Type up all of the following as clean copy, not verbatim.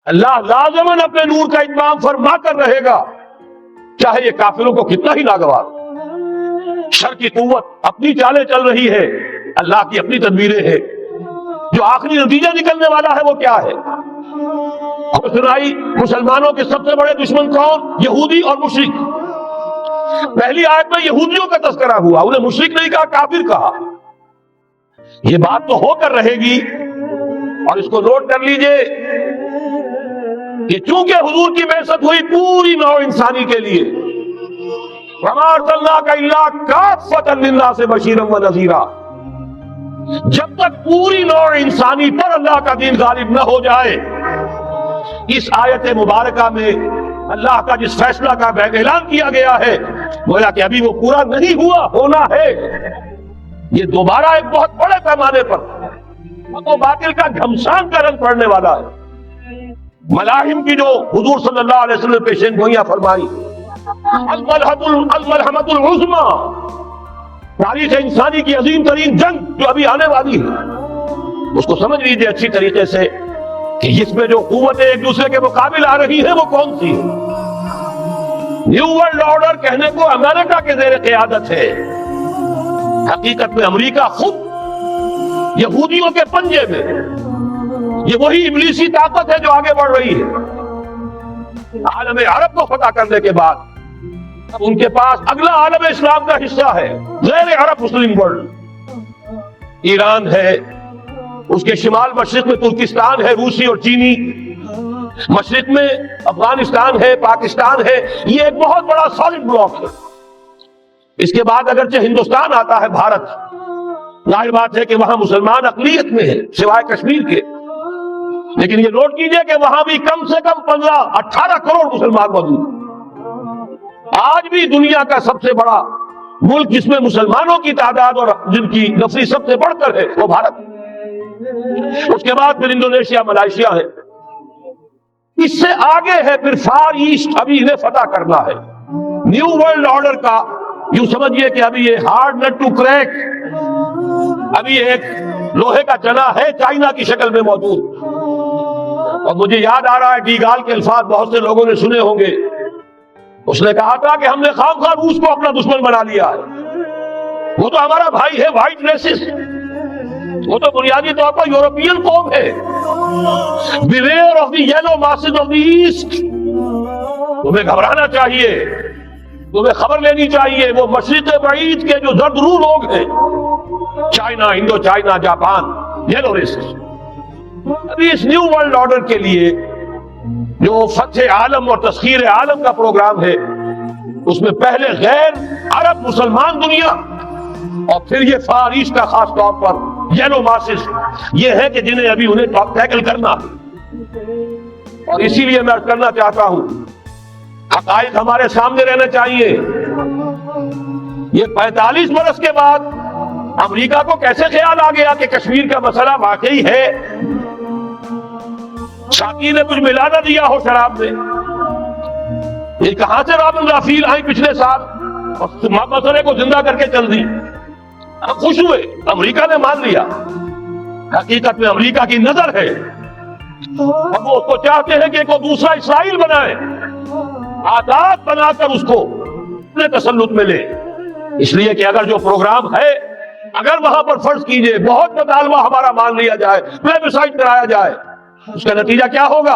اللہ لازماً اپنے نور کا اتمام فرما کر رہے گا، چاہے یہ کافروں کو کتنا ہی ناگوار۔ شر کی قوت اپنی چالیں چل رہی ہے، اللہ کی اپنی تدبیریں ہیں۔ جو آخری نتیجہ نکلنے والا ہے وہ کیا ہے؟ اور سنائی مسلمانوں کے سب سے بڑے دشمن کون؟ یہودی اور مشرک۔ پہلی آیت میں یہودیوں کا تذکرہ ہوا، انہیں مشرک نہیں کہا، کافر کہا۔ یہ بات تو ہو کر رہے گی، اور اس کو نوٹ کر لیجئے کہ چونکہ حضور کی بعثت ہوئی پوری نوع انسانی کے لیے، وَمَا أَرْسَلْنَاكَ إِلَّا كَافَّةً لِلنَّاسِ بَشِيرًا وَنَذِيرًا، جب تک پوری نوع انسانی پر اللہ کا دین غالب نہ ہو جائے، اس آیت مبارکہ میں اللہ کا جس فیصلہ کا اعلان کیا گیا ہے گویا کہ ابھی وہ پورا نہیں ہوا، ہونا ہے۔ یہ دوبارہ ایک بہت بڑے پیمانے پر تو باطل کا گھمسان کا رنگ پڑنے والا ہے۔ ملاحم کی جو حضور صلی اللہ علیہ وسلم نے پیشین گوئیاں فرمائی، الملحمۃ العظمیٰ، تاریخ انسانی کی عظیم ترین جنگ جو ابھی آنے والی ہے، اس کو سمجھ لیجیے اچھی طریقے سے کہ اس میں جو قوتیں ایک دوسرے کے مقابل آ رہی ہیں وہ کون سی ہے۔ نیو ورلڈ آرڈر کہنے کو امریکہ کے زیر قیادت ہے، حقیقت میں امریکہ خود یہودیوں کے پنجے میں، یہ وہی ابلیسی طاقت ہے جو آگے بڑھ رہی ہے۔ عالم عرب کو فتح کرنے کے بعد اب ان کے پاس اگلا عالم اسلام کا حصہ ہے، غیر عرب مسلم ورلڈ۔ ایران ہے، اس کے شمال مشرق میں ترکستان ہے، روسی اور چینی، مشرق میں افغانستان ہے، پاکستان ہے، یہ ایک بہت بڑا سالڈ بلاک ہے۔ اس کے بعد اگرچہ ہندوستان آتا ہے، بھارت، ظاہر بات ہے کہ وہاں مسلمان اقلیت میں ہے سوائے کشمیر کے، لیکن یہ نوٹ کیجئے کہ وہاں بھی کم سے کم 15-18 کروڑ مسلمان موجود ہیں۔ آج بھی دنیا کا سب سے بڑا ملک جس میں مسلمانوں کی تعداد اور جن کی نفری سب سے بڑھ کر ہے وہ بھارت ہے۔ اس کے بعد پھر انڈونیشیا، ملائیشیا ہے، اس سے آگے ہے پھر فار ایسٹ، ابھی انہیں فتح کرنا ہے۔ نیو ورلڈ آرڈر کا یوں سمجھیے کہ ابھی یہ ہارڈ نٹ ٹو کریک، ابھی ایک لوہے کا چنا ہے چائنا کی شکل میں موجود۔ اور مجھے یاد آ رہا ہے ڈیگال کے الفاظ بہت سے لوگوں نے سنے ہوں گے، اس نے کہا تھا کہ ہم نے خواہ روس کو اپنا دشمن بنا لیا ہے، وہ تو ہمارا بھائی ہے، وائٹ ریسسٹ، وہ تو بنیادی طور پر یورپین قوم ہے۔ Beware of the yellow masses of the east, تمہیں گھبرانا چاہیے، تمہیں خبر لینی چاہیے، وہ مشرق بعید کے جو زرد رو لوگ ہیں، China, Indo China, Japan, yellow races. ابھی اس نیو ورلڈ آرڈر کے لیے جو فتح عالم اور تسخیر عالم کا پروگرام ہے، اس میں پہلے غیر عرب مسلمان دنیا اور پھر یہ فار ایسٹ کا خاص طور پر یلو ماسز، یہ ہے کہ جنہیں ابھی انہیں ٹیکل کرنا ہے۔ اور اسی لیے میں کرنا چاہتا ہوں، حقائق ہمارے سامنے رہنا چاہیے۔ یہ 45 برس کے بعد امریکہ کو کیسے خیال آ گیا کہ کشمیر کا مسئلہ واقعی ہے، شاکی نے کچھ ملا نہ دیا ہو شراب میں؟ یہ کہاں سے رابن رافیل آئی پچھلے سال اور مسئلے کو زندہ کر کے چل دی؟ ہم خوش ہوئے، امریکہ نے مان لیا۔ حقیقت میں امریکہ کی نظر ہے اور وہ اس کو چاہتے ہیں کہ کوئی دوسرا اسرائیل بنائے، آزاد بنا کر اس کو اپنے تسلط میں لے۔ اس لیے کہ اگر جو پروگرام ہے، اگر وہاں پر فرض کیجئے بہت مطالبہ ہمارا مان لیا جائے، پلیبسائٹ کرایا جائے، اس کا نتیجہ کیا ہوگا؟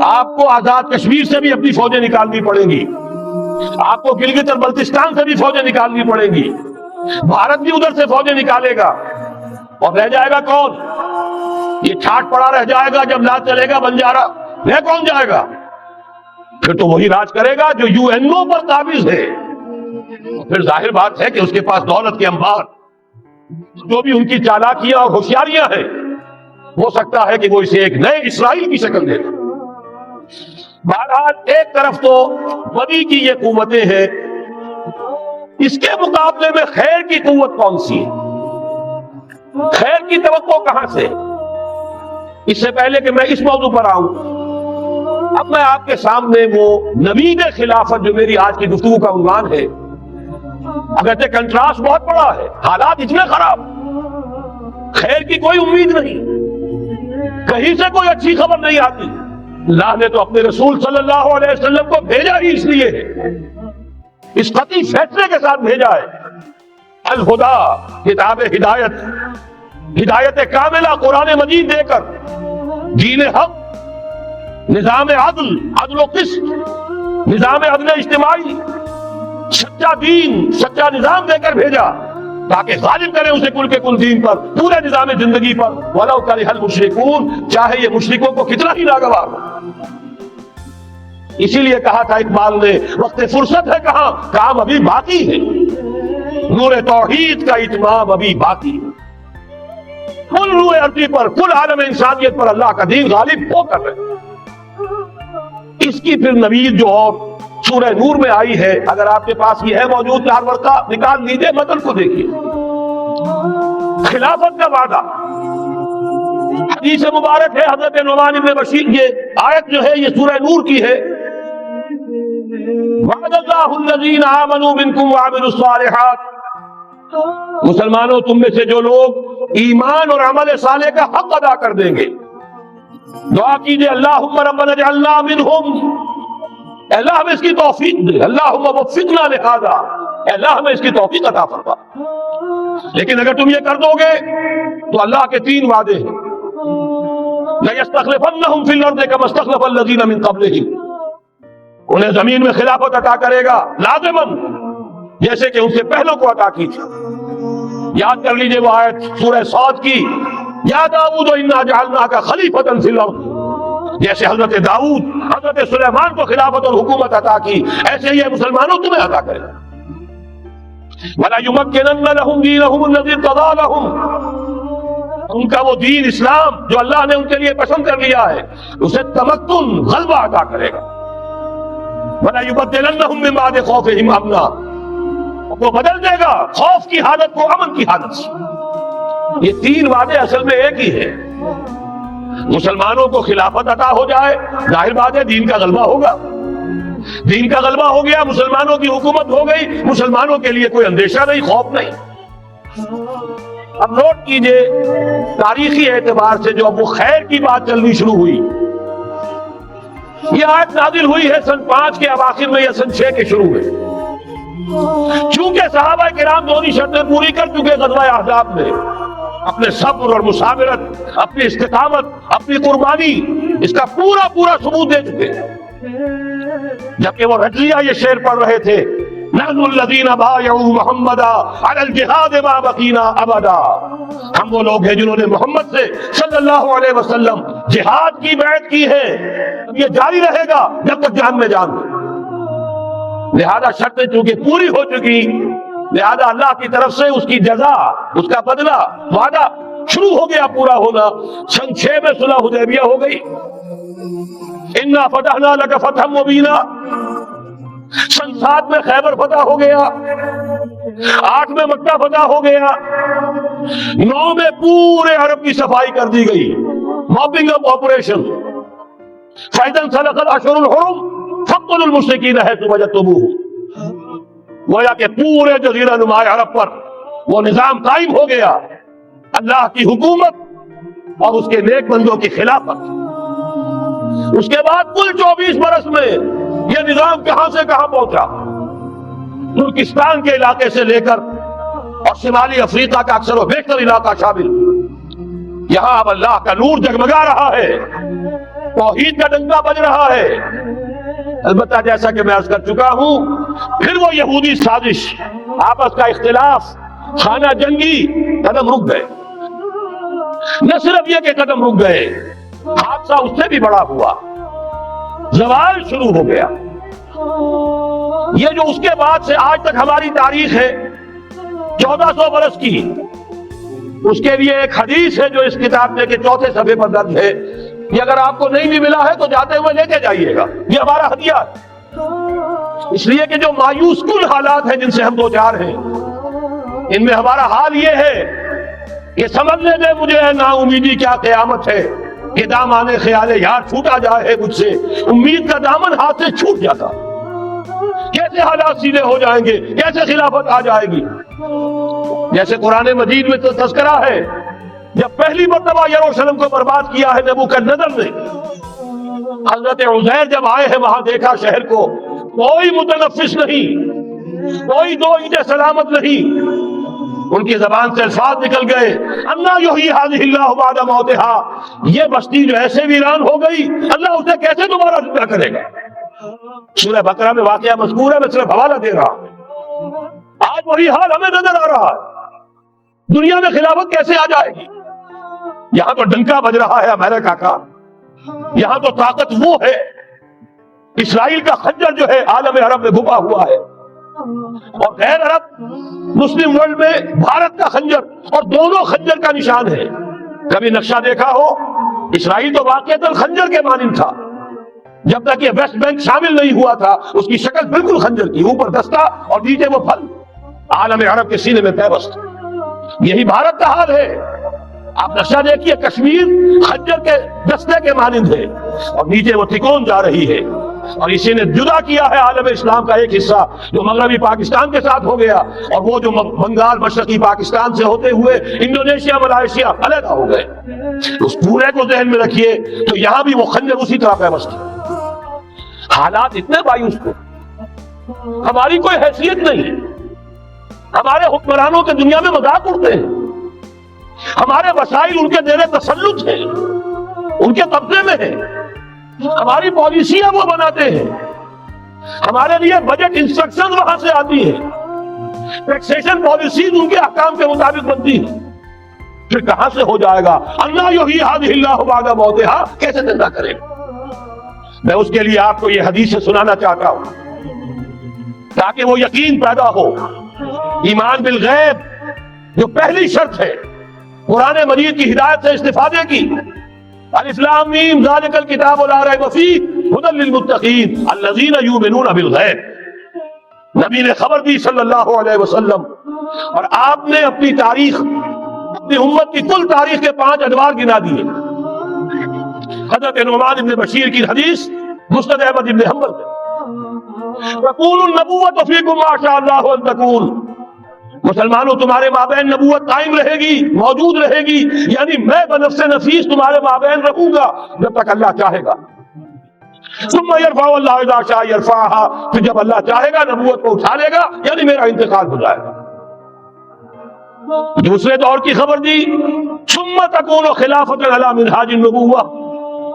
آپ کو آزاد کشمیر سے بھی اپنی فوجیں نکالنی پڑیں گی، آپ کو گلگت اور بلتستان سے بھی فوجیں نکالنی پڑیں گی، بھارت بھی ادھر سے فوجیں نکالے گا، اور رہ جائے گا کون؟ یہ چھاٹ پڑا رہ جائے گا جب لاج چلے گا بنجارا، رہ کون جائے گا؟ پھر تو وہی راج کرے گا جو یو این او پر قابض ہے۔ پھر ظاہر بات ہے کہ اس کے پاس دولت کے انبار، جو بھی ان کی چالاکیاں اور ہوشیاریاں ہیں، ہو سکتا ہے کہ وہ اسے ایک نئے اسرائیل کی شکل دے۔ بہرحال ایک طرف تو بدی کی یہ قوتیں ہیں، اس کے مقابلے میں خیر کی قوت کون سی ہے؟ خیر کی توقع کہاں سے؟ اس سے پہلے کہ میں اس موضوع پر آؤں، اب میں آپ کے سامنے وہ نوید خلافت جو میری آج کی گفتگو کا عنوان ہے، اگرچہ کنٹراسٹ بہت بڑا ہے، حالات اتنے خراب، خیر کی کوئی امید نہیں، کہیں سے کوئی اچھی خبر نہیں آتی، اللہ نے تو اپنے رسول صلی اللہ علیہ وسلم کو بھیجا ہی اس لیے ہے، اس قطعی فیصلے کے ساتھ بھیجا ہے، الہدا، کتاب ہدایت، ہدایت کاملہ قرآن مجید دے کر، دین حق، نظام عدل، عدل و قسط، نظام عدل اجتماعی، سچا دین، سچا نظام دے کر بھیجا تاکہ غالب کرے اسے کل کے کل دین پر، پورے نظام زندگی پر، وَلَوْ كَرِهَ الْمُشْرِكُونَ، چاہے یہ مشرکوں کو کتنا ہی ناگوار ہو۔ اسی لیے کہا تھا اقبال نے، وقت فرصت ہے کہاں، کام ابھی باقی ہے، نور توحید کا اتمام ابھی باقی ہے، کل روح ارضی پر، کل عالم انسانیت پر اللہ کا دین غالب ہو کر رہے۔ اس کی پھر نوید جو اور سورہ نور میں آئی ہے، اگر آپ کے پاس یہ ہے موجود 4 ورقہ نکال لیجئے، متن کو دیکھیے۔ خلافت کا وعدہ، حدیث مبارک ہے حضرت نعمان بن بشیر، یہ آیت جو ہے یہ سورہ نور کی ہے، وعد اللہ الذین آمنوا منکم وعملوا الصالحات، مسلمانوں تم میں سے جو لوگ ایمان اور عمل صالح کا حق ادا کر دیں گے، دعا کیجئے اللہم ربنا اجعلنا منہم، اے اللہ ہمیں اس کی توفیق دے، اللہم وفقنا لہذا، اے اللہ ہمیں اس کی توفیق عطا فرما۔ لیکن اگر تم یہ کر دو گے تو اللہ کے 3 وعدے ہیں، لَيَسْتَخْلِفَنَّهُمْ فِي الْأَرْضِ كَمَا اسْتَخْلَفَ الَّذِينَ مِن قَبْلِهِمْ، انہیں زمین میں خلافت عطا کرے گا لازماً، جیسے کہ ان سے پہلوں کو عطا کی تھی۔ یاد کر لیجئے وہ آیت سورہ صاد کی، یا داؤد انا جعلناک خلیفۃ فی الارض، جیسے حضرت داؤد حضرت سلیمان کو خلافت اور حکومت عطا کی، ایسے ہی مسلمانوں تمہیں عطا کرے گا۔ وَلَيُمَكِّنَنَّ لَهُمْ دِينَهُمُ الَّذِي ارْتَضَىٰ لَهُمْ، ان کا وہ دین اسلام جو اللہ نے ان کے لیے پسند کر لیا ہے، اسے تمکن، غلبہ عطا کرے گا۔ وَلَيُبَدِّلَنَّهُمْ مِن بَعْدِ خَوْفِهِمْ أَمْنًا، وہ بدل دے گا خوف کی حالت کو امن کی حالت سے۔ یہ 3 وعدے اصل میں ایک ہی ہے۔ مسلمانوں کو خلافت عطا ہو جائے، ظاہر بات ہے دین کا غلبہ ہوگا، دین کا غلبہ ہو گیا، مسلمانوں کی حکومت ہو گئی، مسلمانوں کے لیے کوئی اندیشہ نہیں، خوف نہیں۔ اب نوٹ کیجئے تاریخی اعتبار سے جو اب وہ خیر کی بات چلنی شروع ہوئی، یہ آیت نازل ہوئی ہے سن 5 کے اواخر میں یا سن 6 کے شروع میں، چونکہ صحابہ کرام دونوں شرطیں پوری کر چکے غزوہ احزاب میں، اپنے صبر اور مثابرت، اپنی استقامت، اپنی قربانی، اس کا پورا پورا ثبوت دے چکے۔ جبکہ وہ رجلیہ یہ شعر پڑھ رہے تھے، نحن الذین بایعوا محمدا علی الجہاد ما بقینا ابدا، ہم وہ لوگ ہیں جنہوں نے محمد سے صلی اللہ علیہ وسلم جہاد کی بیعت کی ہے، یہ جاری رہے گا جب تک جان میں جان۔ لہذا شرطیں چونکہ پوری ہو چکی، لہذا اللہ کی طرف سے اس کی جزا، اس کا بدلہ، وعدہ شروع ہو گیا پورا ہونا۔ سن 6 میں صلح حدیبیہ ہو گئی، انا فتحنا لک فتحا مبینا، سن 7 میں خیبر فتح ہو گیا، 8 میں مکہ فتح ہو گیا، 9 میں پورے عرب کی صفائی کر دی گئی، موپنگ اپ آپریشن، فَإِذَا انْسَلَخَ الْأَشْهُرُ الْحُرُمُ فَاقْتُلُوا الْمُشْرِكِينَ حَيْثُ وَجَدتُّمُوهُمْ، گویا کہ پورے جزیرہ نما عرب پر وہ نظام قائم ہو گیا، اللہ کی حکومت اور اس کے نیک بندوں کی خلافت۔ اس کے بعد کل 24 برس میں یہ نظام کہاں سے کہاں پہنچا، ترکستان کے علاقے سے لے کر اور شمالی افریقہ کا اکثر و بیشتر علاقہ شامل، یہاں اب اللہ کا نور جگمگا رہا ہے، توحید کا ڈنکا بج رہا ہے۔ البتہ جیسا کہ میں عرض کر چکا ہوں، پھر وہ یہودی سازش، آپس کا اختلاف، خانہ جنگی قدم رک گئے۔ نہ صرف یہ کہ قدم رک گئے، حادثہ اس سے بھی بڑا ہوا، زوال شروع ہو گیا۔ یہ جو اس کے بعد سے آج تک ہماری تاریخ ہے 1400 برس کی، اس کے لیے ایک حدیث ہے جو اس کتاب میں کے 4 صفحے پر درج ہے، یہ اگر آپ کو نہیں بھی ملا ہے تو جاتے ہوئے لے کے جائیے گا، یہ ہمارا ہدیہ ہے۔ اس لیے کہ جو مایوس کن حالات ہیں جن سے ہم دوچار ہیں، ان میں ہمارا حال یہ ہے کہ سمجھنے دے مجھے نا امیدی کیا قیامت ہے، کہ دامان خیال یار چھوٹا جائے مجھ سے، امید کا دامن ہاتھ سے چھوٹ جاتا، کیسے حالات سیدھے ہو جائیں گے، کیسے خلافت آ جائے گی۔ جیسے قرآن مجید میں تو تذکرہ ہے، جب پہلی مرتبہ یروشلم کو برباد کیا ہے نبوکدنضر نے، حضرت عزیر جب آئے ہیں وہاں دیکھا شہر کو، کوئی متنفس نہیں، کوئی دو اینٹیں سلامت نہیں، ان کی زبان سے الفاظ نکل گئے، انا یحیی ہذہ اللہ بعد موتہا، یہ بستی جو ایسے ویران ہو گئی اللہ اسے کیسے دوبارہ زندہ کرے گا۔ سورہ بقرہ میں واقعہ مذکور ہے، میں صرف حوالہ دے رہا ہوں۔ آج وہی حال ہمیں نظر آ رہا ہے، دنیا میں خلافت کیسے آ جائے گی؟ یہاں تو ڈنکا بج رہا ہے امریکہ کا، یہاں تو طاقت وہ ہے، اسرائیل کا خنجر جو ہے عالم عرب میں گھپا ہوا ہے، اور غیر عرب مسلم ورلڈ میں بھارت کا خنجر، اور دونوں خنجر کا نشان ہے۔ کبھی نقشہ دیکھا ہو، اسرائیل تو واقعتاً خنجر کے مانند تھا، جب تک یہ ویسٹ بینک شامل نہیں ہوا تھا اس کی شکل بالکل خنجر کی، اوپر دستہ اور نیچے وہ پھل، عالم عرب کے سینے میں پیوست۔ یہی بھارت کا حال ہے، آپ نقشہ دیکھیے، کشمیر خنجر کے دستے کے مانند ہے اور نیچے وہ تکون جا رہی ہے، اور اسی نے جدا کیا ہے عالم اسلام کا ایک حصہ جو مغربی پاکستان کے ساتھ ہو گیا، اور وہ جو بنگال مشرقی پاکستان سے ہوتے ہوئے انڈونیشیا ملائیشیا علیحدہ ہو گئے۔ اس پورے کو ذہن میں رکھیے تو یہاں بھی وہ خنجر اسی طرح پیوست ہے۔ حالات اتنے مایوس کو، ہماری کوئی حیثیت نہیں، ہمارے حکمرانوں کے دنیا میں مذاق اڑتے ہیں، ہمارے وسائل ان کے زیر تسلط ہیں، ان کے قبضے میں ہیں، ہماری پالیسیاں وہ بناتے ہیں، ہمارے لیے بجٹ انسٹرکشن وہاں سے آتی ہے، ٹیکسیشن پالیسیز ان کے احکام کے مطابق بنتی ہے، پھر کہاں سے ہو جائے گا؟ انا یحیی ہذہ اللہ بعد موتہا، کیسے زندہ کرے گا؟ میں اس کے لیے آپ کو یہ حدیث سنانا چاہتا ہوں تاکہ وہ یقین پیدا ہو۔ ایمان بالغیب جو پہلی شرط ہے قرآن مجید کی ہدایت سے استفادے کی، الف لام میم ذالک الکتاب لا ریب فیہ ھدی للمتقین الذین یؤمنون بالغیب۔ نبی نے خبر دی صلی اللہ علیہ وسلم، اور آپ نے اپنی تاریخ، اپنی امت کی کل تاریخ کے 5 ادوار گنا دیے۔ حضرت نعمان ابن بشیر کی حدیث مسند احمد ابن حنبل میں، تقول النبوۃ فیکم ما شاء اللہ ان تکون، مسلمانوں تمہارے مابین نبوت قائم رہے گی، موجود رہے گی، یعنی میں بنفس نفیس تمہارے مابین رہوں گا جب تک اللہ چاہے گا۔ ثم یرفع اللہ اذا شاء یرفعها، پھر جب اللہ چاہے گا نبوت کو اٹھا لے گا، یعنی میرا انتقال ہو جائے گا۔ دوسرے دور کی خبر دی، ثم تکون خلافۃ علی منہاج النبوۃ،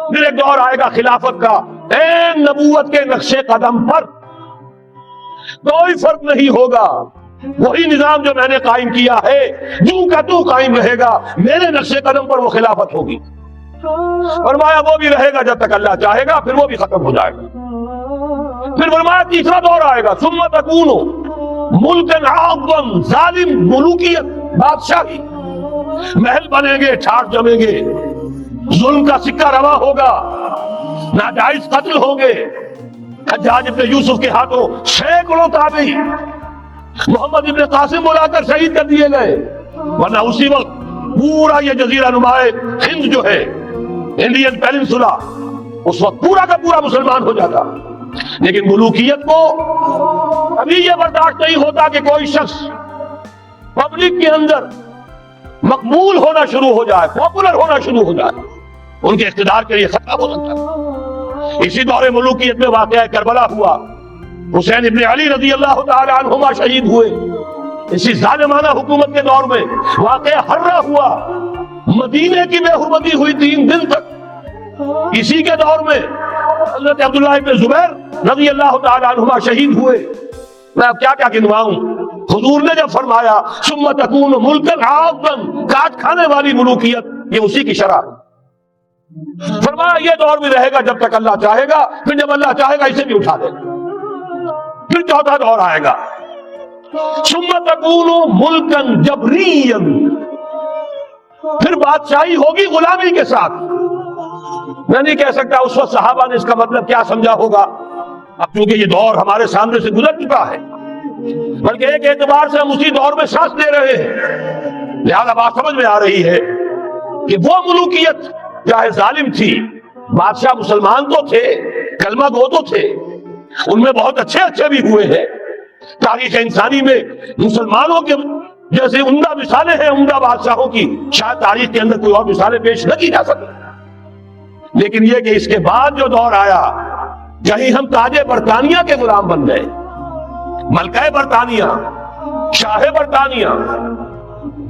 پھر ایک دور آئے گا خلافت کا این نبوت کے نقش قدم پر، کوئی فرق نہیں ہوگا، وہی نظام جو میں نے قائم کیا ہے یوں کا تو قائم رہے گا، میرے نقش قدم پر وہ خلافت ہوگی۔ فرمایا وہ بھی رہے گا جب تک اللہ چاہے گا، پھر وہ بھی ختم ہو جائے گا۔ پھر فرمایا تیسرا دور آئے گا، ثم تکون ملکا عاضا، ظالم ملوکیت، بادشاہی، محل بنیں گے، ٹھاٹ جمیں گے، ظلم کا سکہ روا ہوگا، ناجائز قتل ہوں گے۔ حجاج ابن یوسف کے ہاتھوں سینکڑوں تابعی محمد ابن قاسم بلا کر شہید کر دیے گئے، ورنہ اسی وقت پورا یہ جزیرہ نما ہند جو ہے، انڈین پیننسولا، اس وقت پورا کا پورا مسلمان ہو جاتا۔ لیکن ملوکیت کو ابھی یہ برداشت نہیں ہوتا کہ کوئی شخص پبلک کے اندر مقبول ہونا شروع ہو جائے، پاپولر ہونا شروع ہو جائے، ان کے اقتدار کے لیے خطرہ ہو سکتا ہے۔ اسی دور ملوکیت میں واقعہ کربلا ہوا، حسین ابن علی رضی اللہ تعالی عنہما شہید ہوئے۔ اسی ظالمانہ حکومت کے دور میں واقعہ ہررا ہوا، مدینے کی بے حرمتی ہوئی 3 دن تک۔ اسی کے دور میں حضرت عبداللہ ابن زبیر رضی اللہ تعالی عنہما شہید ہوئے۔ میں اب کیا کیا گنواؤں؟ حضور نے جب فرمایا ثم تکون ملکا عاضا، کاٹ کھانے والی ملوکیت، یہ اسی کی شرح۔ فرمایا یہ دور بھی رہے گا جب تک اللہ چاہے گا، پھر جب اللہ چاہے گا اسے بھی اٹھا دے گا۔ پھر چوتھا دور آئے گا، ثم تکون ملکا جبریا، پھر بادشاہی ہوگی غلامی کے ساتھ۔ میں نہیں کہہ سکتا اس وقت صحابہ نے اس کا مطلب کیا سمجھا ہوگا، اب چونکہ یہ دور ہمارے سامنے سے گزر چکا ہے، بلکہ ایک اعتبار سے ہم اسی دور میں سانس لے رہے ہیں، لہذا بات سمجھ میں آ رہی ہے کہ وہ ملوکیت چاہے ظالم تھی، بادشاہ مسلمان تو تھے، کلمہ گو تو تھے، ان میں بہت اچھے بھی ہوئے ہیں۔ تاریخ انسانی میں مسلمانوں کے جیسے عمدہ مثالیں ہیں عمدہ بادشاہوں کی، شاید تاریخ کے اندر کوئی اور مثالیں پیش نہ کی جا سکتی، لیکن یہ کہ اس کے بعد جو دور آیا، کہیں ہم تاج برطانیہ کے غلام بن گئے، ملکہ برطانیہ، شاہ برطانیہ،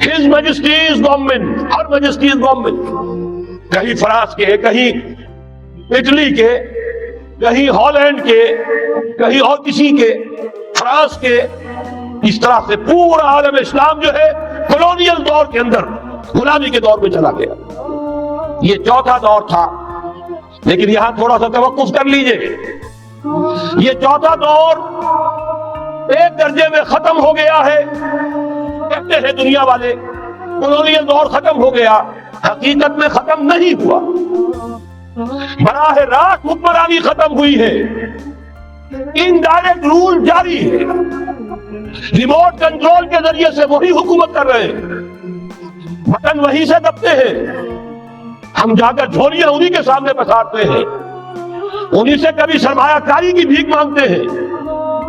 ہز میجسٹیز گورنمنٹ، ہر میجسٹیز گورنمنٹ، کہیں فرانس کے، کہیں اٹلی کے، کہیں ہالینڈ کے، کہیں اور کسی کے، فرانس کے، اس طرح سے پورا عالم اسلام جو ہے کولونیل دور کے اندر غلامی کے دور میں چلا گیا۔ یہ چوتھا دور تھا، لیکن یہاں تھوڑا سا توقف کر لیجئے۔ یہ چوتھا دور ایک درجے میں ختم ہو گیا ہے، کہتے ہیں دنیا والے کولونیل دور ختم ہو گیا، حقیقت میں ختم نہیں ہوا، براہ راست حکمرانی ختم ہوئی ہے، انڈائریکٹ رول جاری ہے، ریموٹ کنٹرول کے ذریعے سے وہی حکومت کر رہے ہیں، بٹن وہی سے دبتے ہیں، ہم جا کر جھولیاں انہی کے سامنے پسارتے ہیں، انہی سے کبھی سرمایہ کاری کی بھیک مانگتے ہیں،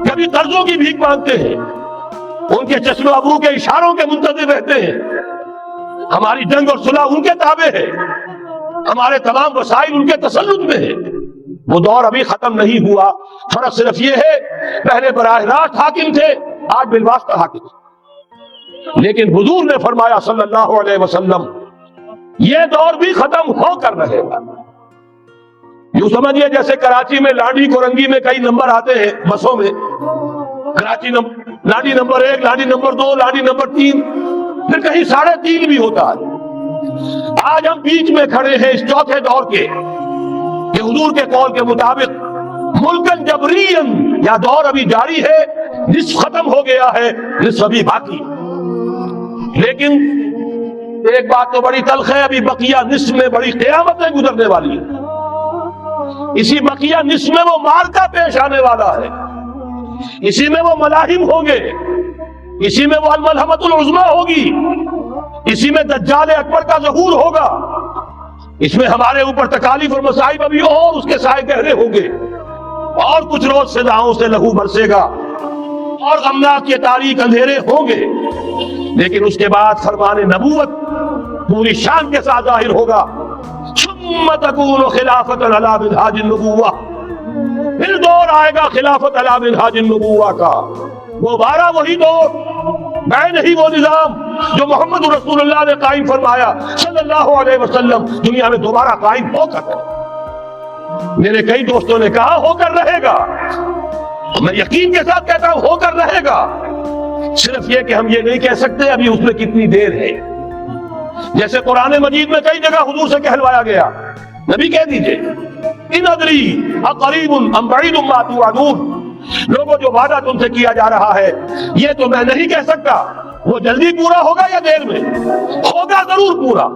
کبھی قرضوں کی بھیک مانگتے ہیں، ان کے چشم ابرو کے اشاروں کے منتظر رہتے ہیں، ہماری جنگ اور صلح ان کے تابع ہے، ہمارے تمام وسائل ان کے تسلط میں ہے۔ وہ دور ابھی ختم نہیں ہوا، فرق صرف یہ ہے پہلے براہ راست حاکم تھے، آج بالواسطہ حاکم۔ لیکن حضور نے فرمایا صلی اللہ علیہ وسلم یہ دور بھی ختم ہو کر رہے گا۔ یوں سمجھیے جیسے کراچی میں لانڈی کورنگی میں کئی نمبر آتے ہیں بسوں میں، Karachi Landhi number 1، Landhi number 2، Landhi number 3، پھر کہیں 3.5 بھی ہوتا ہے۔ آج ہم بیچ میں کھڑے ہیں اس چوتھے دور کے، کہ حضور کے قول کے مطابق ملکن جبرین، یا دور ابھی جاری ہے، نصف ختم ہو گیا ہے، نصف ابھی باقی۔ لیکن ایک بات تو بڑی تلخ ہے، ابھی بقیہ نصف میں بڑی قیامتیں گزرنے والی ہیں، اسی بقیہ نصف میں وہ معرکہ پیش آنے والا ہے، اسی میں وہ ملاحم ہوں گے، اسی میں وہ الملحمۃ العظمیٰ ہوگی، اسی میں دجال اکبر کا ظہور ہوگا، اس میں ہمارے اوپر تکالیف اور مصائب ابھی اور اس کے سائے گہرے ہوں گے، اور کچھ روز سزاؤں سے لہو برسے گا، اور غمناک یہ تاریک اندھیرے ہوں گے، لیکن اس کے بعد فرمان نبوت پوری شان کے ساتھ ظاہر ہوگا۔ ثم تکون خلافت علی منہاج النبوہ، پھر دور آئے گا خلافت علی منہاج النبوہ کا، دوبارہ وہی دور، میں نہیں وہ نظام جو محمد رسول اللہ نے قائم فرمایا صلی اللہ علیہ وسلم، دنیا میں دوبارہ قائم ہو کر رہے۔ میرے کئی دوستوں نے کہا ہو کر رہے گا، میں یقین کے ساتھ کہتا ہوں ہو کر رہے گا، صرف یہ کہ ہم یہ نہیں کہہ سکتے ابھی اس میں کتنی دیر ہے۔ جیسے قرآن مجید میں کئی جگہ حضور سے کہلوایا گیا، نبی کہہ دیجئے ان ادری اقریب ام بعید ما توعدون، لوگوں جو وعدہ تم سے کیا جا رہا ہے یہ تو میں نہیں کہہ سکتا وہ جلدی پورا ہوگا یا دیر میں، ہوگا ضرور پورا۔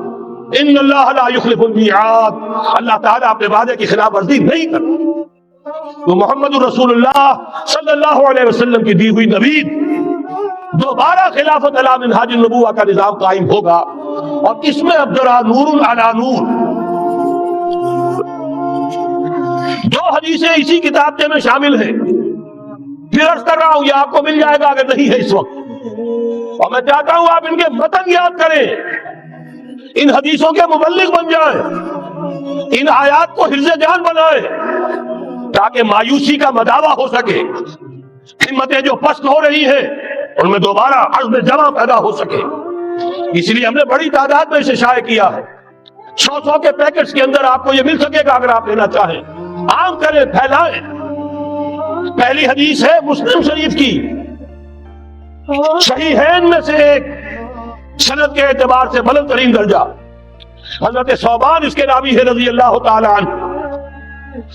ان اللہ لا یخلف المیعاد، اللہ تعالیٰ اپنے وعدے کی خلاف ورزی نہیں کرتا۔ تو محمد رسول اللہ صلی اللہ علیہ وسلم کی دی ہوئی نوید، دوبارہ خلافت علی منہاج النبوہ کا نظام قائم ہوگا، اور اس میں اب ذرا نور علی نور، دو حدیثیں اسی کتابچے میں شامل ہیں، پھر عرض کر رہا ہوں یہ آپ کو مل جائے گا اگر نہیں ہے اس وقت، اور میں چاہتا ہوں آپ ان کے متن یاد کریں، ان حدیثوں کے مبلغ بن جائیں، ان آیات کو حفظ جان بنائیں، تاکہ مایوسی کا مداوع ہو سکے، ہمتیں جو پست ہو رہی ہیں ان میں دوبارہ عزم جمع پیدا ہو سکے۔ اس لیے ہم نے بڑی تعداد میں اسے شائع کیا ہے، 100 کے پیکٹس کے اندر آپ کو یہ مل سکے گا اگر آپ لینا چاہیں، عام کریں، پھیلائیں۔ پہلی حدیث ہے مسلم شریف کی، صحیحین میں سے ایک، سند کے اعتبار سے بلند ترین درجہ، حضرت ثوبان اس کے راوی ہے رضی اللہ تعالی عنہ،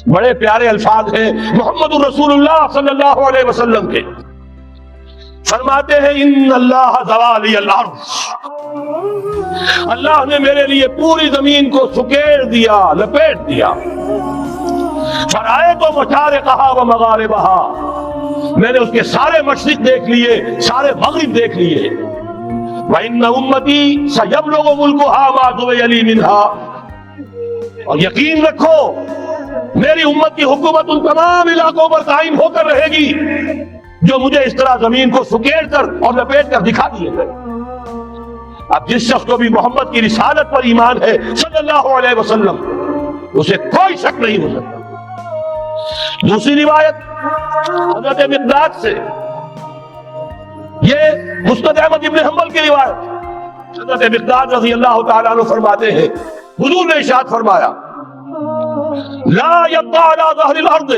بڑے پیارے الفاظ ہیں محمد رسول اللہ صلی اللہ علیہ وسلم کے، فرماتے ہیں ان اللہ زوالی الارض، اللہ نے میرے لیے پوری زمین کو سکیڑ دیا، لپیٹ دیا، فرائے تو مشارقہا و مغاربہا، میں نے اس کے سارے مشرق دیکھ لیے، سارے مغرب دیکھ لیے، وَإِنَّ أُمَّتِي سَيَبْلُغُ مُلْكُهَا مَا زُوِيَ لِي مِنْهَا، اور یقین رکھو میری امت کی حکومت ان تمام علاقوں پر قائم ہو کر رہے گی جو مجھے اس طرح زمین کو سکیڑ کر اور لپیٹ کر دکھا دیے گئے۔ اب جس شخص کو بھی محمد کی رسالت پر ایمان ہے صلی اللہ علیہ وسلم، اسے کوئی شک نہیں ہو سکتا۔ دوسری روایت حضرت مقداد سے، یہ مسند احمد ابن حنبل کی روایت، حضرت مقداد رضی اللہ تعالیٰ عنہ فرماتے ہیں حضور نے ارشاد فرمایا لا يبقى على ظهر الارض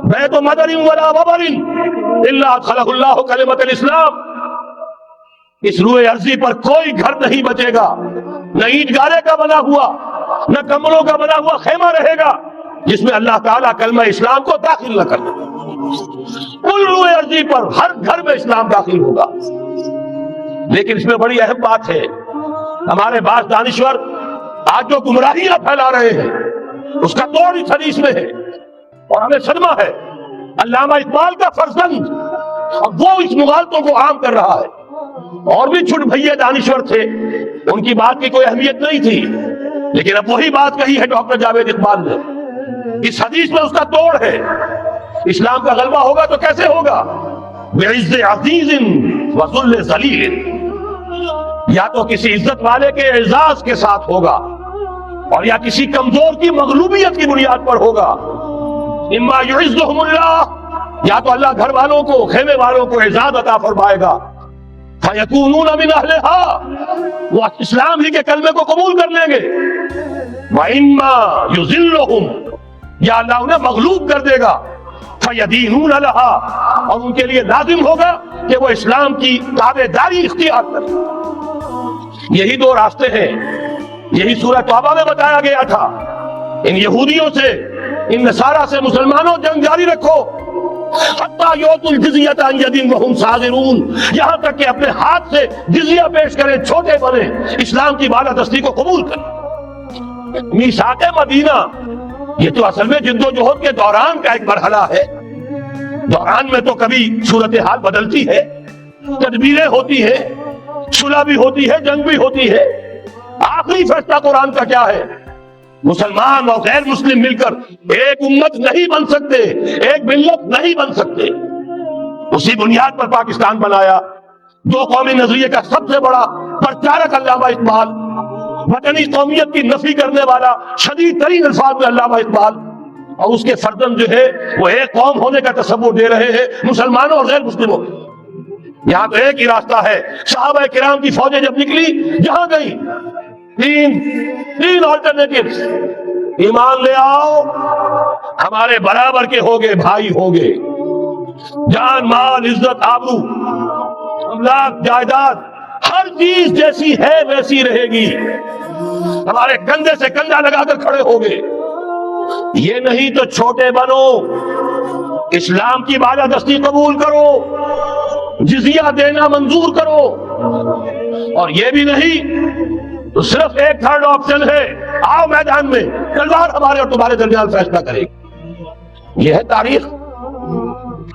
بیت مدر ولا وبر الا ادخله اللہ کلمۃ الاسلام، اس روئے ارضی پر کوئی گھر نہیں بچے گا، نہ اینٹ گارے کا بنا ہوا نہ کمروں کا بنا ہوا خیمہ رہے گا جس میں اللہ تعالیٰ کلمہ اسلام کو داخل نہ کر دے۔ کل روئے ارضی پر ہر گھر میں اسلام داخل ہوگا۔ لیکن اس میں بڑی اہم بات ہے، ہمارے بعض دانشور آج جو گمراہیاں پھیلا رہے ہیں اس کا توڑ اس حدیث میں ہے، اور ہمیں صدمہ ہے علامہ اقبال کا فرزند، اور وہ اس مغالطوں کو عام کر رہا ہے۔ اور بھی چھٹ بھئیے دانشور تھے، ان کی بات کی کوئی اہمیت نہیں تھی، لیکن اب وہی بات کہی ہے ڈاکٹر جاوید اقبال نے۔ اس حدیث میں اس کا توڑ ہے، اسلام کا غلبہ ہوگا تو کیسے ہوگا؟ بعز عزیز وذل ذلیل، یا تو کسی عزت والے کے اعزاز کے ساتھ ہوگا اور یا کسی کمزور کی مغلوبیت کی بنیاد پر ہوگا۔ اما یعزہم اللہ، یا تو اللہ گھر والوں کو، خیمے والوں کو اعزاز عطا فرمائے گا، فیکونون من اہلہا، وہ اسلام ہی کے کلمے کو قبول کر لیں گے، واما یذلہم، یا اللہ انہیں مغلوب کر دے گا، فیدینون لہا، اور ان کے لیے لازم ہوگا کہ وہ اسلام کی تابع داری اختیار کریں۔ یہی دو راستے ہیں، یہی سورہ توبہ میں بتایا گیا تھا۔ ان یہودیوں سے، ان نصارہ سے مسلمانوں جنگ جاری رکھو، حتیٰ یؤتوا الجزیۃ عن ید وہم صاغرون، یہاں تک کہ اپنے ہاتھ سے جزیہ پیش کریں، چھوٹے بنے، اسلام کی بالادستی کو قبول کریں۔ میثاق مدینہ یہ تو اصل میں جد و جہد کے دوران کا ایک مرحلہ ہے، دوران میں تو کبھی صورتحال بدلتی ہے، تدبیریں ہوتی ہیں، صلح بھی ہوتی ہے، جنگ بھی ہوتی ہے۔ آخری فیصلہ قرآن کا کیا ہے؟ مسلمان اور غیر مسلم مل کر ایک امت نہیں بن سکتے، ایک ملت نہیں بن سکتے۔ اسی بنیاد پر پاکستان بنایا۔ دو قومی نظریے کا سب سے بڑا پرچارک علامہ اقبال، وطنی قومیت کی نفی کرنے والا شدید ترین الفاظ میں علامہ اقبال، اور اس کے فرزند جو ہے وہ ایک قوم ہونے کا تصور دے رہے ہیں مسلمانوں اور غیر مسلموں۔ یہاں تو ایک ہی راستہ ہے، صحابہ کرام کی فوجیں جب نکلی جہاں گئی، تین آلٹرنیٹیوز، ایمان لے آؤ، ہمارے برابر کے ہوگے، بھائی ہوگے، جان مال عزت آبرو املاک جائیداد ہر چیز جیسی ہے ویسی رہے گی، ہمارے کندھے سے کندھا لگا کر کھڑے ہوگے۔ یہ نہیں تو چھوٹے بنو، اسلام کی بالادستی قبول کرو، جزیہ دینا منظور کرو، اور یہ بھی نہیں تو صرف ایک تھرڈ آپشن ہے، آؤ میدان میں، تلوار ہمارے اور تمہارے درمیان فیصلہ کرے گی۔ یہ ہے تاریخ۔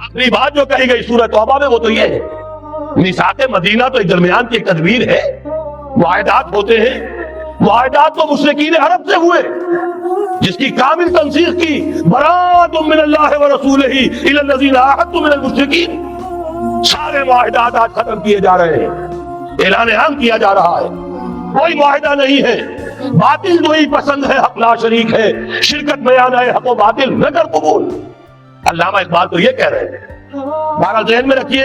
آخری بات جو کہی گئی سورہ توبہ میں وہ تو یہ ہے، میثاق مدینہ تو ایک درمیان کی ایک تدبیر ہے، معاہدات ہوتے ہیں، معاہدات تو مشرکین عرب سے ہوئے جس کی کامل تنسیخ کی، براءۃ من اللہ ورسولہ الی الذین عاہدتم من المشرکین۔ سارے معاہدات آج ختم کیے جا رہے ہیں، اعلان عام کیا جا رہا ہے، کوئی معاہدہ نہیں ہے، باطل جو ہی پسند ہے حق لا شریک ہے، شرکت بیان ہے حق و باطل نہ کر قبول۔ علامہ اقبال تو یہ کہہ رہے ہیں۔ بہرحال ذہن میں رکھیے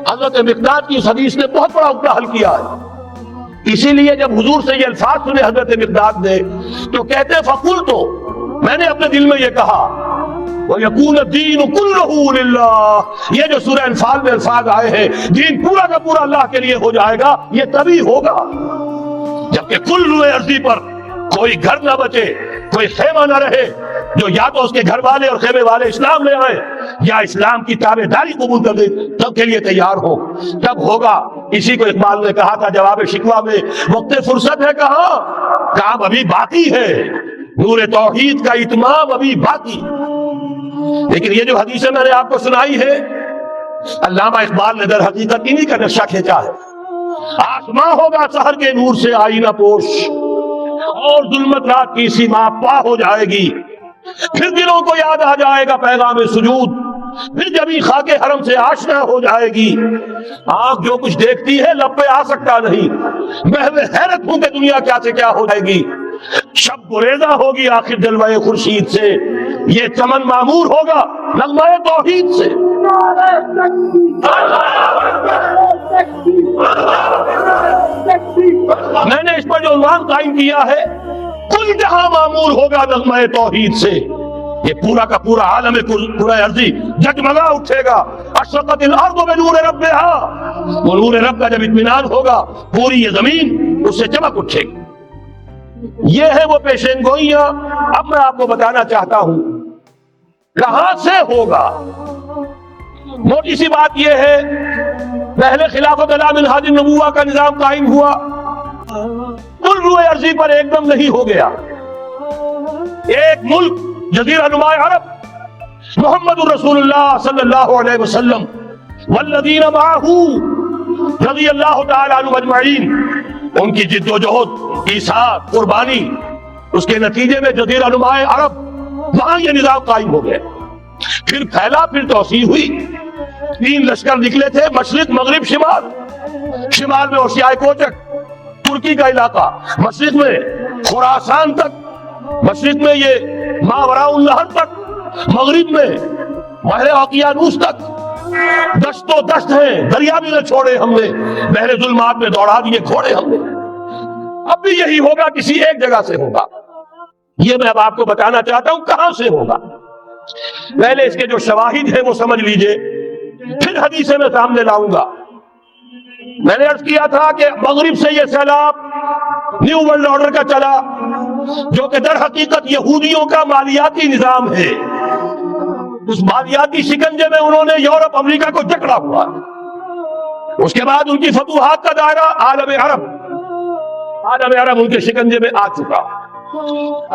حضرت مقداد کی اس حدیث نے بہت بڑا مسئلہ حل کیا ہے۔ اسی لیے جب حضور سے یہ الفاظ سنے حضرت مقداد نے تو کہتے ہیں فقلت، میں نے اپنے دل میں یہ کہا وَيَكُونَ الدِّينُ كُلُّهُ لِلَّهِ، یہ جو سورہ انفال میں الفاظ آئے ہیں دین پورا کا پورا اللہ کے لیے ہو جائے گا، یہ تبھی ہوگا جبکہ کل روئے ارضی پر کوئی گھر نہ بچے، کوئی خیمہ نہ رہے جو یا تو اس کے گھر والے اور خیمے والے اسلام لے آئیں یا اسلام کی تابع داری قبول کر دیں، تب کے لیے تیار ہو، تب ہوگا۔ اسی کو اقبال نے کہا تھا جواب شکوہ میں، وقت فرصت ہے کہاں، کام ابھی باقی ہے، نور توحید کا اتمام ابھی باقی۔ لیکن یہ جو حدیثیں میں نے آپ کو سنائی ہے، علامہ اقبال نے در حقیقت انہی کا نقشہ کھینچا ہے۔ آسماں ہوگا سحر کے نور سے آئینہ پوش، اور ظلمت رات کی سیما پا ہو جائے گی، پھر دلوں کو یاد آ جائے گا پیغام سجود، پھر جبھی خاک حرم سے آشنا ہو جائے گی۔ آنکھ جو کچھ دیکھتی ہے لب پہ آ سکتا نہیں، محو حیرت ہوں کہ دنیا کیا سے کیا ہو جائے گی۔ شب گریزہ ہوگی آخر جلوہ خورشید سے، یہ چمن معمور ہوگا نغمہ توحید سے۔ میں نے اس پر جو عنوان قائم کیا ہے، کل جہاں معمور ہوگا نغمہ توحید سے، یہ پورا کا پورا عالم پورا ارضی جگمگا اٹھے گا۔ اشرقت الارض بنور ربها، وہ نور رب کا جب اطمینان ہوگا پوری یہ زمین اس سے چمک اٹھے گی۔ یہ ہے وہ پیشین گوئیاں۔ اب میں آپ کو بتانا چاہتا ہوں کہاں سے ہوگا۔ موٹی سی بات یہ ہے، پہلے خلافت علی منہاج النبوہ کا نظام قائم ہوا، کل روئے ارضی پر ایک دم نہیں ہو گیا۔ ایک ملک جزیرہ نما عرب، محمد رسول اللہ صلی اللہ علیہ وسلم والذین معہ رضی اللہ تعالی عنہم اجمعین، ان کی جد و جہد، ایثار، قربانی، اس کے نتیجے میں جزیرہ نما عرب وہاں یہ نظام قائم ہو گیا۔ پھر پھیلا، پھر توسیع ہوئی۔ 3 لشکر نکلے تھے، مشرق، مغرب، شمال۔ شمال میں اوشیائے کوچک، ترکی کا علاقہ، مشرق میں خراسان تک، مشرق میں یہ ماوراء النہر تک، مغرب میں بحر اوقیانوس تک۔ دشت و دشت ہیں، دریا بھی نہ چھوڑے ہم نے، بحر ظلمات میں دوڑا دیے گھوڑے ہم نے۔ اب بھی یہی ہوگا، کسی ایک جگہ سے ہوگا۔ یہ میں اب آپ کو بتانا چاہتا ہوں کہاں سے ہوگا۔ پہلے اس کے جو شواہد ہیں وہ سمجھ لیجئے، پھر حدیثیں میں سامنے لاؤں گا۔ میں نے عرض کیا تھا کہ مغرب سے یہ سیلاب نیو ورلڈ آرڈر کا چلا، جو کہ در حقیقت یہودیوں کا مالیاتی نظام ہے۔ اس مالیاتی شکنجے میں انہوں نے یورپ، امریکہ کو جکڑا ہوا۔ اس کے بعد ان کی فتوحات کا دائرہ عالم عرب ان کے شکنجے میں آ چکا۔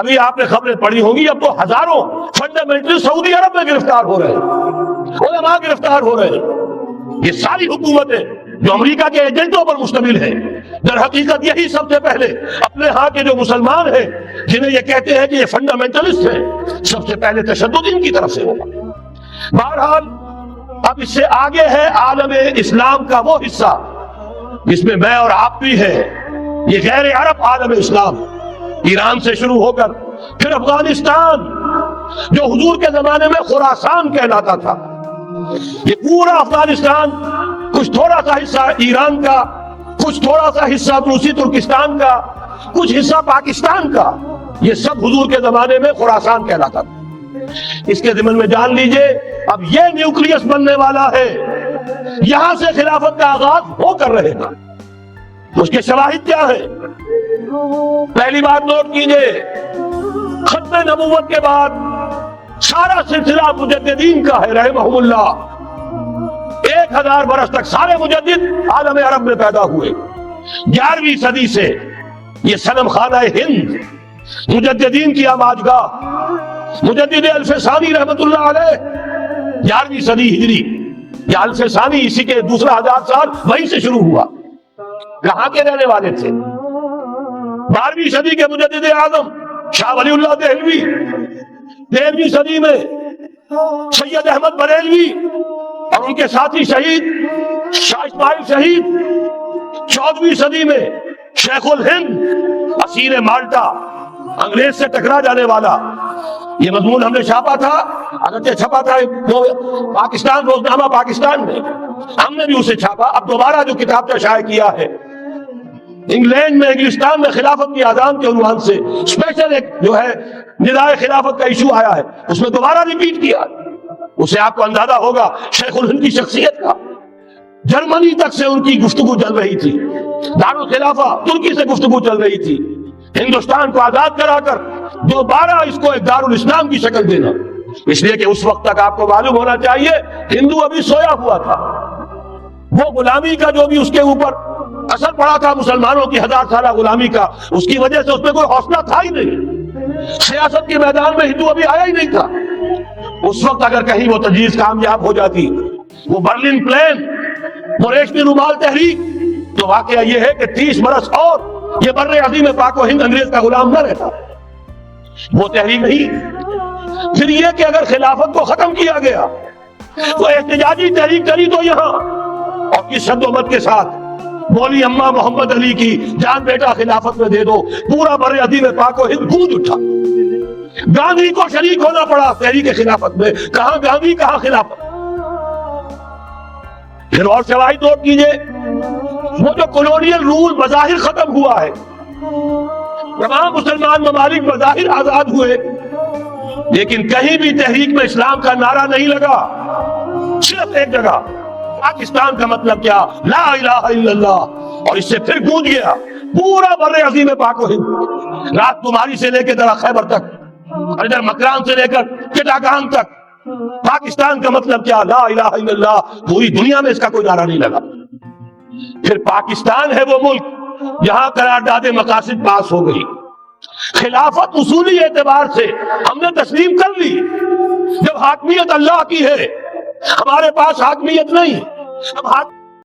ابھی آپ نے خبریں پڑھی ہوں گی، اب تو ہزاروں فنڈامنٹل سعودی عرب میں گرفتار ہو رہے ہیں، علماء گرفتار ہو رہے ہیں۔ یہ ساری حکومتیں جو امریکہ کے ایجنٹوں پر مشتمل ہیں، در حقیقت یہی سب سے پہلے اپنے ہاں کے جو مسلمان ہیں، جنہیں یہ کہتے ہیں کہ یہ فنڈامنٹلسٹ ہیں، سب سے پہلے تشدد ان کی طرف سے ہوگا۔ بہرحال اب اس سے آگے ہے عالم اسلام کا وہ حصہ جس میں میں اور آپ بھی ہیں، یہ غیر عرب عالم اسلام، ایران سے شروع ہو کر پھر افغانستان، جو حضور کے زمانے میں خراسان کہلاتا تھا، یہ پورا افغانستان، کچھ تھوڑا سا حصہ ایران کا، کچھ تھوڑا سا حصہ روسی ترکستان کا، کچھ حصہ پاکستان کا، یہ سب حضور کے زمانے میں خراسان کہلاتا تھا۔ اس کے ضمن میں جان لیجئے اب یہ نیوکلیس بننے والا ہے، یہاں سے خلافت کا آغاز ہو کر رہے گا۔ اس کے شواہد کیا ہے؟ پہلی بات نوٹ کیجئے، ختم نبوت کے بعد سارا سلسلہ مجددین کا ہے رحمہم اللہ۔ 1000 برس تک سارے مجدد عالم عرب میں پیدا ہوئے۔ 11ویں صدی سے یہ صنم خانہ ہند، مجددین کی آماجگاہ، مجدد الف ثانی رحمت اللہ علیہ، 11ویں صدی ہجری، یا الف ثانی اسی کے دوسرا 1000 سال وہیں سے شروع ہوا۔ کہاں کے رہنے والے تھے؟ 12ویں صدی کے مجدد اعظم شاہ ولی اللہ دہلوی، 13ویں صدی میں سید احمد بریلوی اور ان کے ساتھی شہید شاہ اسماعیل شہید، 14ویں صدی میں شیخ الہند اسیر مالٹا، انگریز سے ٹکرا جانے والا۔ یہ مضمون ہم نے چھاپا تھا، اگرچہ چھپا تھا پاکستان روزنامہ پاکستان میں، ہم نے بھی اسے چھاپا۔ اب دوبارہ جو کتاب کا شائع کیا ہے، انگلینڈ میں، انگلستان میں خلافت کی آذان کے عنوان سے اسپیشل ایک جو ہے ندائے خلافت کا ایشو آیا ہے، اس میں دوبارہ ریپیٹ کیا۔ اسے آپ کو اندازہ ہوگا شیخ الہند کی شخصیت کا۔ جرمنی تک سے ان کی گفتگو چل رہی تھی، دارالخلافہ ترکی سے گفتگو چل رہی تھی، ہندوستان کو آزاد کرا کر دوبارہ اس کو ایک دارالاسلام کی شکل دینا۔ اس لیے کہ اس وقت تک آپ کو معلوم ہونا چاہیے ہندو ابھی سویا ہوا تھا۔ وہ غلامی کا جو بھی اس کے اوپر اثر پڑا تھا، مسلمانوں کی 1000 سالہ غلامی کا، اس کی وجہ سے اس میں کوئی حوصلہ تھا ہی نہیں۔ سیاست کے میدان میں ہندو ابھی آیا ہی نہیں تھا۔ اس وقت اگر کہیں وہ تجویز کامیاب ہو جاتی، وہ برلن پلان، وہ ریشمی رومال تحریک، تو واقعہ یہ ہے کہ 30 برس اور یہ بر عظیم پاک و ہند انگریز کا غلام نہ رہتا۔ وہ تحریک نہیں۔ پھر یہ کہ اگر خلافت کو ختم کیا گیا تو احتجاجی تحریک چلی تو یہاں، اور کس شد و مت کے ساتھ بولی اماں محمد علی کی جان بیٹا خلافت میں دے دو، پورا بر عظیم پاک و ہند گونج اٹھا۔ گاندھی کو شریک ہونا پڑا تحریک خلافت میں، کہاں گاندھی کہاں خلافت۔ پھر اور شواہد نوٹ کیجئے، وہ جو کولونیل رول بظاہر ختم ہوا ہے، تمام مسلمان ممالک بظاہر آزاد ہوئے، لیکن کہیں بھی تحریک میں اسلام کا نعرہ نہیں لگا، صرف ایک جگہ پاکستان کا مطلب کیا، لا الہ الا اللہ، اور اس سے پھر گونج گیا پورا بر عظیم پاک و ہند، رات کماری سے لے کے درہ خیبر تک، حیدر مکران سے لے کر چٹاگان تک، پاکستان کا مطلب کیا، لا الہ الا اللہ، پوری دنیا میں اس کا کوئی نعرہ نہیں لگا۔ پھر پاکستان ہے وہ ملک جہاں قرارداد مقاصد پاس ہو گئی، خلافت اصولی اعتبار سے ہم نے تسلیم کر لی، جب حاکمیت اللہ کی ہے، ہمارے پاس حاکمیت نہیں، ہم